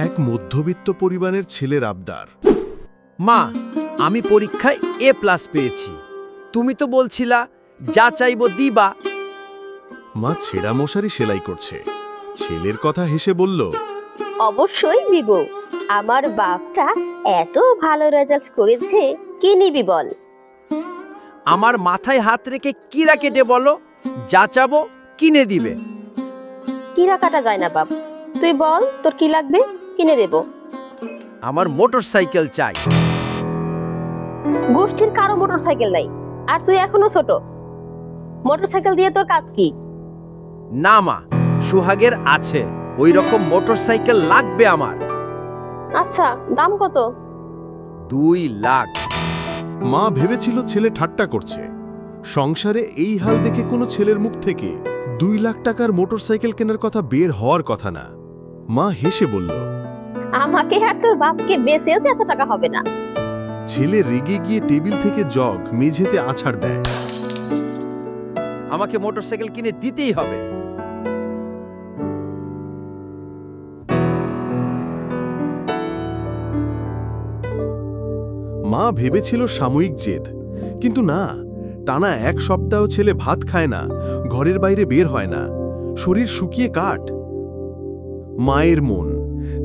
এক মধ্যবিত্ত পরিবারের ছেলের আবদার। মা, আমি পরীক্ষায় A+ পেয়েছি। তুমি তো বলছিলা যা চাইবো দিবা। মা ছেঁড়া মশারি সেলাই করছে। ছেলের কথা হেসে বলল, অবশ্যই দিব। আমার বাপটা এত ভালো রেজাল্ট করেছে, কি নিবি বল? আমার মাথায় হাত রেখে কিরা কেটে বলো, যা চাবো কিনে দিবে। কিরা কাটা যায় না বাপ, তুই বল তোর কি লাগবে, কিনে দেব। আমার মোটরসাইকেল চাই। গোষ্ঠীর কারো মোটরসাইকেল নাই, আর তুই এখনো ছোট। মোটরসাইকেল দিয়ে তোর কাজ কি? না মা, সোহাগের আছে, ওই রকম মোটরসাইকেল লাগবে আমার। আচ্ছা, দাম কত? 2 লাখ। মা ভেবেছিল ছেলে ঠাট্টা করছে। সংসারে এই হাল দেখে কোনো ছেলের মুখ থেকে 2 লাখ টাকার মোটরসাইকেল কেনার কথা বের হওয়ার কথা না। মা হেসে বলল, আমাকে আর তোর বাপকে বেচেও তো এত টাকা হবে না। ছেলে রেগে গিয়ে টেবিল থেকে জগ মেঝেতে আছাড় দেয়। আমাকে মোটরসাইকেল কিনে দিতেই হবে। মা ভেবেছিল সাময়িক জেদ, কিন্তু না। টানা 1 সপ্তাহ ছেলে ভাত খায় না, ঘরের বাইরে বের হয় না, শরীর শুকিয়ে কাঠ। মায়ের মন,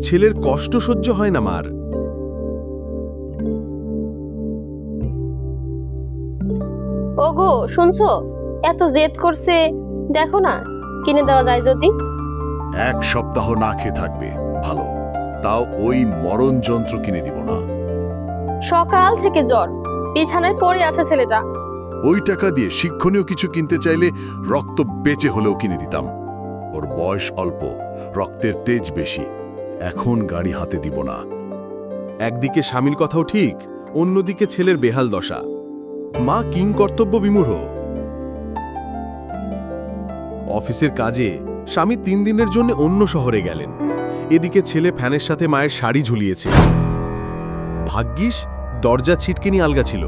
ছেলের কষ্ট সহ্য হয় না মার। ওগো শুনছো, এত জেদ করছে, দেখো না কিনে দেওয়া যায় যদি। 1 সপ্তাহ না খেয়ে থাকবে, ভালো, তাও ওই মরণ যন্ত্র কিনে দিব না। সকাল থেকে জ্বর, বিছানায় পড়ে আছে ছেলেটা। ওই টাকা দিয়ে শিক্ষণীয় কিছু কিনতে চাইলে রক্ত বেঁচে হলেও কিনে দিতাম। ওর বয়স অল্প, রক্তের তেজ বেশি, এখন গাড়ি হাতে দিব না। একদিকে স্বামীর কথাও ঠিক, অন্যদিকে ছেলের বেহাল দশা। মা কিং কর্তব্য বিমূঢ়। অফিসের কাজে স্বামী 3 দিনের জন্য অন্য শহরে গেলেন। এদিকে ছেলে ফ্যানের সাথে মায়ের শাড়ি ঝুলিয়েছে। ভাগ্যিস দরজা ছিটকিনি আলগা ছিল।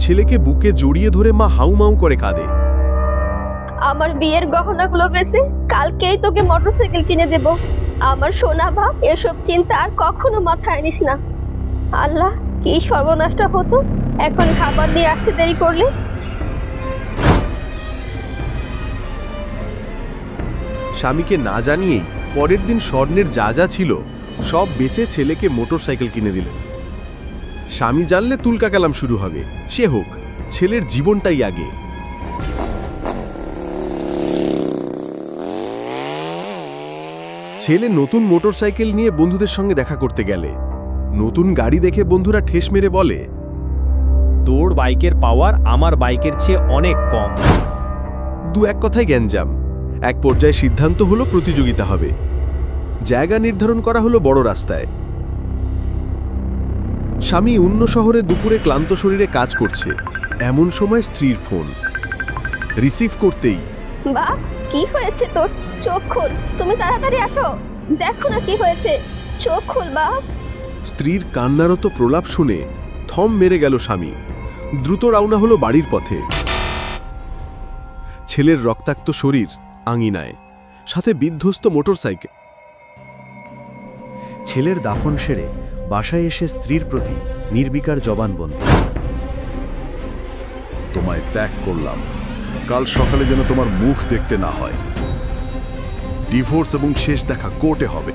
ছেলেকে বুকে জড়িয়ে ধরে মা হাউমাউ করে কাঁদে। আমার বিয়ের গহনাগুলো বেচে কালকেই তোকে মোটরসাইকেল কিনে দেব। আমার সোনা বাপ, এসব চিন্তা আর কখনো মাথায় আনিস না। আল্লাহ, কি সর্বনাশটা হতো এখন খাবার দিয়ে আসতে দেরি করলে। স্বামীকে না জানিয়েই পরের দিন স্বর্ণের যা যা ছিল সব বেচে ছেলেকে মোটরসাইকেল কিনে দিলেন। স্বামী জানলে তুলকা কালাম শুরু হবে, সে হোক, ছেলের জীবনটাই আগে। ছেলে নতুন মোটরসাইকেল নিয়ে বন্ধুদের সঙ্গে দেখা করতে গেলে নতুন গাড়ি দেখে বন্ধুরা ঠেস মেরে বলে, তোর বাইকের পাওয়ার আমার বাইকের চেয়ে অনেক কম। 2-1 কথায় গ্যাঞ্জাম। এক পর্যায়ে সিদ্ধান্ত হলো প্রতিযোগিতা হবে। জায়গা নির্ধারণ করা হলো বড় রাস্তায়। স্বামী অন্য শহরে দুপুরে ক্লান্ত শরীরে কাজ করছে, এমন সময় স্ত্রীর ফোন। রিসিভ করতেই, বাপ, কি হয়েছে তোর? চোখ খুল, তুমি তাড়াতাড়ি আসো, দেখো না কি হয়েছে, চোখ খুল বাপ। স্ত্রীর কান্নারত প্রলাপ শুনে থম মেরে গেল স্বামী। দ্রুত রওনা হলো বাড়ির পথে। ছেলের রক্তাক্ত শরীর আঙিনায়, সাথে বিধ্বস্ত মোটরসাইকেল। ছেলের দাফন সেরে বাসায় এসে স্ত্রীর প্রতি নির্বিকার জবানবন্দি। তোমায় ত্যাগ করলাম, কাল সকালে যেন তোমার মুখ দেখতে না হয়। ডিভোর্স এবং শেষ দেখা কোর্টে হবে।